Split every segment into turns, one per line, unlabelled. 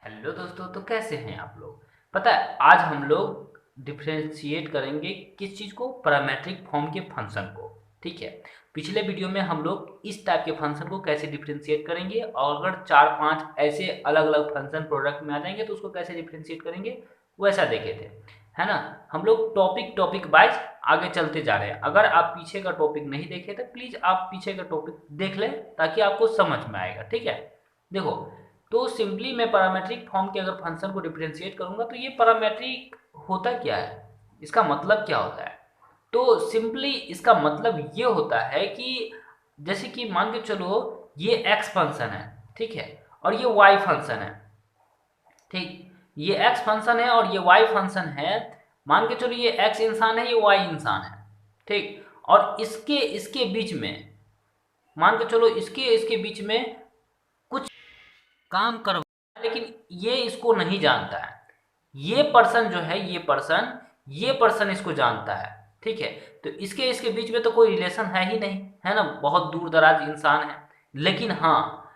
Hello दोस्तों, तो कैसे हैं आप लोग। पता है, आज हम लोग डिफरेंशिएट करेंगे किस चीज़ को, पैरामीट्रिक फॉर्म के फंक्शन को। ठीक है। पिछले वीडियो में हम लोग इस टाइप के फंक्शन को कैसे डिफरेंशिएट करेंगे, और अगर चार पांच ऐसे अलग अलग फंक्शन प्रोडक्ट में आ जाएंगे तो उसको कैसे डिफरेंशिएट करेंगे, वैसा देखे थे, है ना। हम लोग टॉपिक टॉपिक वाइज आगे चलते जा रहे हैं। अगर आप पीछे का टॉपिक नहीं देखे तो प्लीज़ आप पीछे का टॉपिक देख लें ताकि आपको समझ में आएगा। ठीक है। देखो, तो सिंपली मैं पैरामीट्रिक फॉर्म के अगर फंक्शन को डिफरेंशिएट करूंगा तो ये पैरामीट्रिक होता क्या है, इसका मतलब क्या होता है। तो सिंपली इसका मतलब ये होता है कि जैसे कि मान के चलो ये एक्स फंक्शन है, ठीक है, और ये वाई फंक्शन है। ठीक, ये एक्स फंक्शन है और ये वाई फंक्शन है। मान के चलो ये एक्स इंसान है, ये वाई इंसान है। ठीक, और इसके इसके बीच में, मान के चलो इसके इसके बीच में कुछ काम करवा, लेकिन ये इसको नहीं जानता है। ये पर्सन जो है, ये पर्सन इसको जानता है। ठीक है। तो इसके इसके बीच में तो कोई रिलेशन है ही नहीं, है ना, बहुत दूर दराज इंसान है। लेकिन हाँ,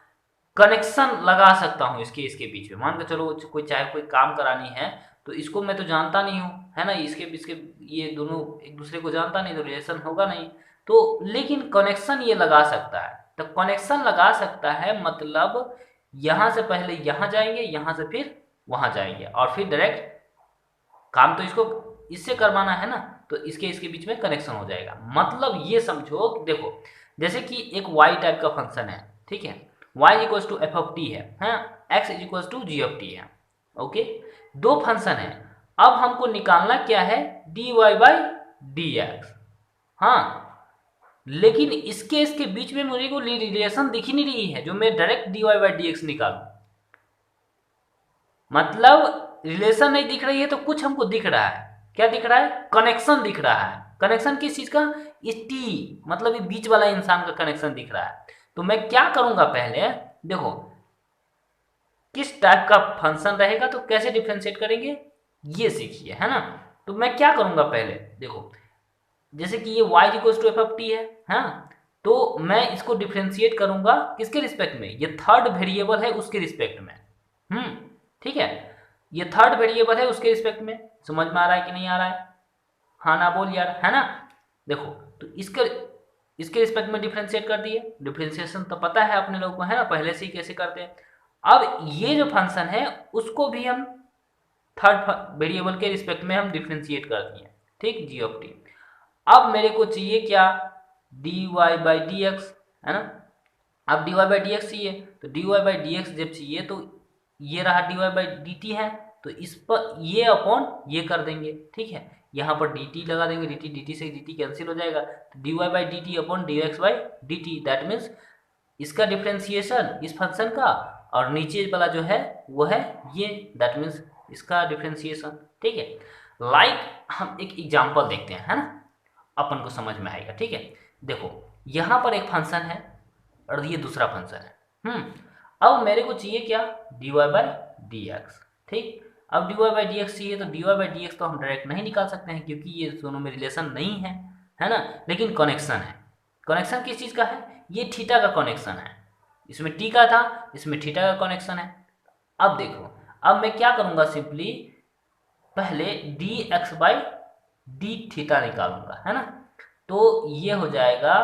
कनेक्शन लगा सकता हूँ इसके इसके बीच में। मान के चलो कोई चाहे कोई काम करानी है तो इसको मैं तो जानता नहीं हूँ, है ना, इसके इसके ये दोनों एक दूसरे को जानता नहीं तो रिलेशन होगा नहीं। तो लेकिन कनेक्शन ये लगा सकता है। तो कनेक्शन लगा सकता है मतलब यहाँ से पहले यहाँ जाएंगे, यहाँ से फिर वहाँ जाएंगे, और फिर डायरेक्ट काम तो इसको इससे करवाना है ना, तो इसके इसके बीच में कनेक्शन हो जाएगा। मतलब ये समझो कि देखो, जैसे कि एक y टाइप का फंक्शन है, ठीक है, y equals to F of T है, x is equals to G of T है। ओके, दो फंक्शन है। अब हमको निकालना क्या है, D Y by D X. हाँ, लेकिन इसके इसके बीच में मुझे को रिलेशन दिख ही नहीं रही है जो मैं direct D Y by D X निकालूं। मतलब रिलेशन नहीं दिख रही है तो कुछ हमको दिख रहा है। क्या दिख रहा है, कनेक्शन दिख रहा है। कनेक्शन किस चीज का, इस टी मतलब ये बीच वाला इंसान का कनेक्शन दिख रहा है। तो मैं क्या करूंगा, पहले देखो किस टाइप का फंक्शन रहेगा तो कैसे डिफ्रेंशिएट करेंगे ये सीखिए, है ना। तो मैं क्या करूंगा, पहले देखो, जैसे कि ये y equals to F of T है, हाँ, तो मैं इसको डिफ्रेंशिएट करूंगा किसके रिस्पेक्ट में, ये थर्ड वेरिएबल है उसके रिस्पेक्ट में। हम्म, ठीक है, ये थर्ड वेरिएबल है उसके रिस्पेक्ट में। समझ में आ रहा है कि नहीं आ रहा है, हाँ ना बोल यार, है ना। देखो, तो इसके इसके रिस्पेक्ट में डिफ्रेंशिएट कर दिए। डिफ्रेंशिएशन तो पता है अपने लोगों को, है ना, पहले से ही कैसे करते हैं। अब ये जो फंक्शन है उसको भी हम थर्ड वेरिएबल के रिस्पेक्ट में हम डिफ्रेंशिएट कर दिए। ठीक, जी ऑफ टी। अब मेरे को चाहिए क्या, D Y by D X, है ना। अब D Y by D X चाहिए, तो D Y by D X जब चाहिए तो ये रहा D Y by D T है, तो इस पर ये अपॉन ये कर देंगे। ठीक है, यहाँ पर डी टी लगा देंगे, डी टी से डी टी कैंसिल हो जाएगा, तो D Y by D T upon D X by D T, that means इसका डिफ्रेंसिएशन इस फंक्शन का, और नीचे वाला जो है वो है ये, दैट मीन्स इसका डिफ्रेंसिएशन। ठीक है। लाइक हम एक एग्जांपल देखते हैं, है ना, अपन को समझ में आएगा। ठीक है, देखो यहाँ पर एक फंक्शन है और ये दूसरा फंक्शन है। अब मेरे को चाहिए क्या, D Y by D X. ठीक, अब D Y by D X चाहिए, तो D Y by D X तो हम डायरेक्ट नहीं निकाल सकते हैं क्योंकि ये दोनों में रिलेशन नहीं है ना, लेकिन कनेक्शन है। कनेक्शन किस चीज़ का है, ये थीटा का कनेक्शन है। इसमें टी का था, इसमें थीटा का कनेक्शन है। अब देखो, अब मैं क्या करूँगा, सिंपली पहले D X by D theta निकालूंगा, है ना। तो ये हो जाएगा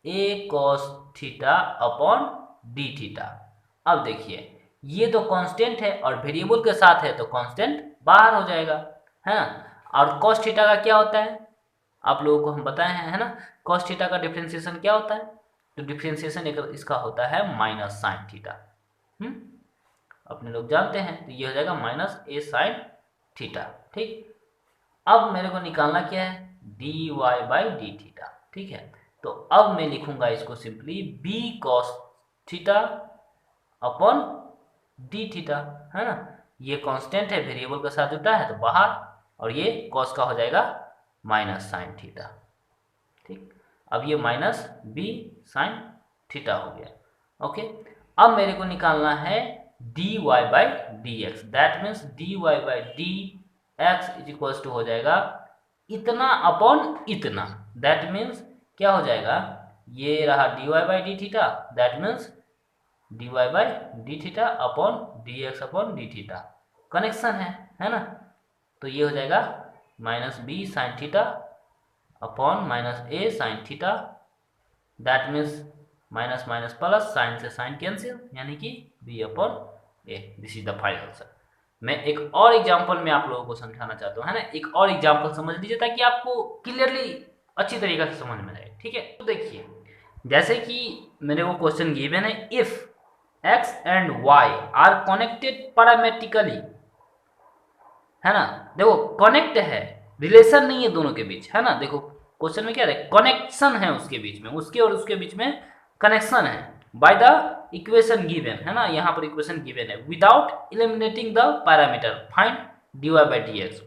A cos theta upon D theta. अब देखिए, ये तो कांस्टेंट है और वेरिएबल के साथ है तो कांस्टेंट बाहर हो जाएगा, है ना। और कॉस थीटा का क्या होता है, आप लोगों को हम बताए हैं, है ना। कॉस थीटा का डिफ्रेंसिएशन क्या होता है, तो डिफ्रेंसिएशन इसका होता है माइनस साइन थीटा। अपने लोग जानते हैं, तो ये हो जाएगा माइनस ए साइन थीटा। ठीक, अब मेरे को निकालना क्या है, D Y by D theta. ठीक है, तो अब मैं लिखूंगा इसको simply B cos theta upon D theta, है ना। ये कांस्टेंट है, वेरिएबल के साथ जुटा है तो बाहर, और ये कॉस का हो जाएगा माइनस साइन थीटा। ठीक, अब ये माइनस बी साइन थीटा हो गया। ओके, अब मेरे को निकालना है D Y by D X, that means D Y by D X is equals to हो जाएगा इतना अपॉन इतना, दैट मीन्स क्या हो जाएगा, ये रहा D Y by D theta, that means dy by D theta upon D X upon D theta, connection है ना। तो ये हो जाएगा minus B sine theta upon minus A sine theta, that means minus minus plus, sine से sine cancel, यानी कि B upon A. This is the final answer. मैं एक और एग्जांपल में आप लोगों को समझाना चाहता हूँ, है ना। एक और एग्जांपल समझ लीजिए ताकि आपको क्लियरली अच्छी तरीके से समझ में आए, ठीक है। तो देखिए, जैसे कि मेरे को क्वेश्चन गिवन है, if x and y are connected parametrically, है ना। देखो कनेक्ट है, रिलेशन नहीं है दोनों के बीच, है ना। देखो क्वेश्चन में क्या है, कनेक्शन है उसके बीच में, उसके और उसके बीच में कनेक्शन है बाय द इक्वेशन गिवन, है ना। यहाँ पर इक्वेशन गिवन है, without eliminating the parameter find dy by dx।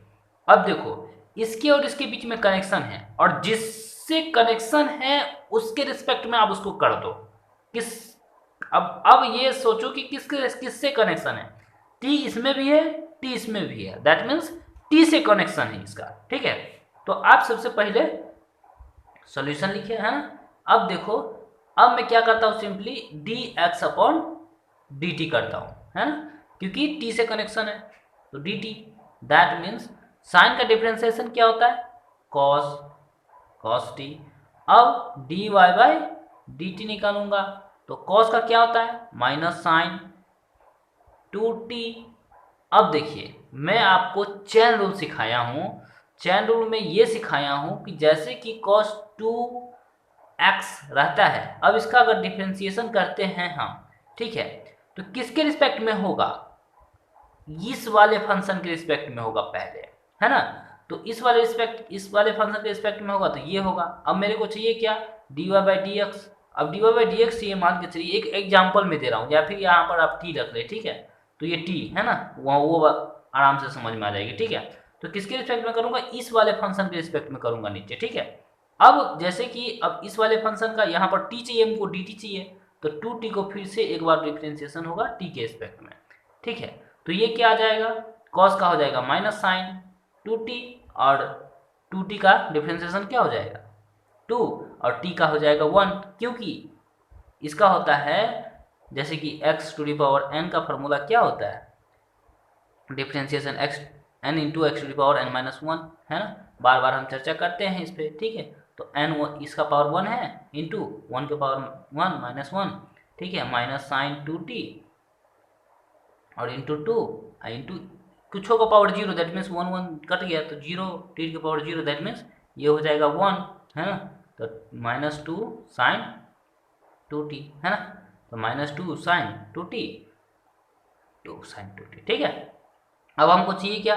अब देखो इसके और इसके बीच में कनेक्शन है, और जिससे कनेक्शन है उसके रिस्पेक्ट में आप उसको कर दो किस। अब ये सोचो कि किससे कनेक्शन है, t इसमें भी है, t इसमें भी है, दैट मीन्स t से कनेक्शन है इसका, ठीक है। तो आप सबसे पहले सॉल्यूशन लिखिए, है ना। अब देखो, अब मैं क्या करता हूँ, simply D X upon D T करता हूँ, है ना, क्योंकि t से कनेक्शन है। तो D T, that means sine का डिफरेंशिएशन क्या होता है, कॉस टी। अब D Y by D T निकालूंगा, तो कॉस का क्या होता है, माइनस साइन 2t। अब देखिए, मैं आपको चेन रूल सिखाया हूँ, चेन रूल में ये सिखाया हूँ कि जैसे कि cos 2x रहता है, अब इसका अगर डिफरेंशिएशन करते हैं हम, ठीक है, तो किसके रिस्पेक्ट में होगा, इस वाले फंक्शन के रिस्पेक्ट में होगा पहले, है ना। तो इस वाले फंक्शन के रिस्पेक्ट में होगा, तो ये होगा। अब मेरे को चाहिए क्या, dy बाई डी एक्स। अब dy बाई डी एक्स चाहिए, मान के चलिए एक एग्जाम्पल में दे रहा हूँ, या फिर यहाँ पर आप t रख ले, ठीक है। तो ये t है ना, वो आराम से समझ में आ जाएगी, ठीक है। तो किसके रिस्पेक्ट में करूँगा, इस वाले फंक्शन के रिस्पेक्ट में करूँगा नीचे, ठीक है। अब जैसे कि अब इस वाले फंक्शन का यहाँ पर t चाहिए हमको, dt चाहिए, तो 2t को फिर से एक बार डिफरेंशिएशन होगा t के रिस्पेक्ट में, ठीक है। तो ये क्या आ जाएगा, cos का हो जाएगा माइनस साइन 2t, और 2t का डिफरेंशिएशन क्या हो जाएगा 2, और t का हो जाएगा 1, क्योंकि इसका होता है जैसे कि x to the power n का फॉर्मूला क्या होता है, differentiation x n into X to the power n minus 1, है ना। बार बार हम चर्चा करते हैं इस पर, ठीक है। तो n इसका पावर 1 है, इंटू 1 के पावर 1 माइनस 1, ठीक है, माइनस साइन 2t और इंटू 2 इंटू कुछ का पावर 0, दैट मीन्स 1 1 कट गया, तो 0 t के पावर 0, दैट मीन्स ये हो जाएगा 1, है ना। तो माइनस 2 साइन 2t, है ना। तो minus 2 sine 2t, 2 sine 2t, ठीक है। अब हमको चाहिए क्या,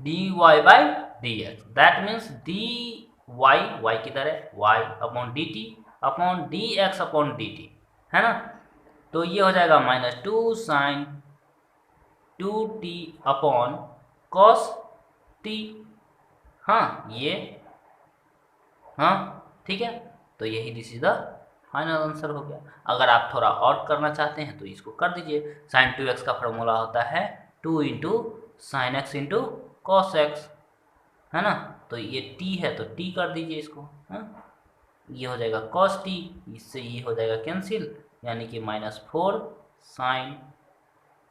dy by D X, that means D Y किधर है, y upon D T upon D X upon D T, है ना। तो ये हो जाएगा minus 2 sine 2t upon cos t, हाँ ये, हाँ ठीक है। तो यही this is the final answer हो गया। अगर आप थोड़ा और करना चाहते हैं तो इसको कर दीजिए। साइन 2x का फॉर्मूला होता है 2 into sine x into cos x, है ना। तो ये t है तो t कर दीजिए इसको, हाँ। ये हो जाएगा कॉस t, इससे ये हो जाएगा कैंसिल, यानी कि माइनस 4 साइन,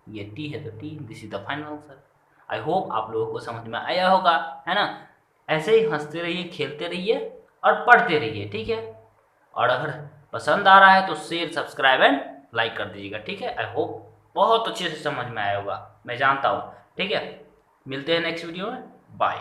ये t है तो t। This is the final answer. I hope आप लोगों को समझ में आया होगा, है ना। ऐसे ही हंसते रहिए, खेलते रहिए और पढ़ते रहिए, ठीक है। और अगर पसंद आ रहा है तो शेयर, सब्सक्राइब एंड लाइक कर दीजिएगा, ठीक है। आई होप बहुत अच्छे से समझ में आया होगा, मैं जानता हूँ, ठीक है। मिलते हैं नेक्स्ट वीडियो में, बाय।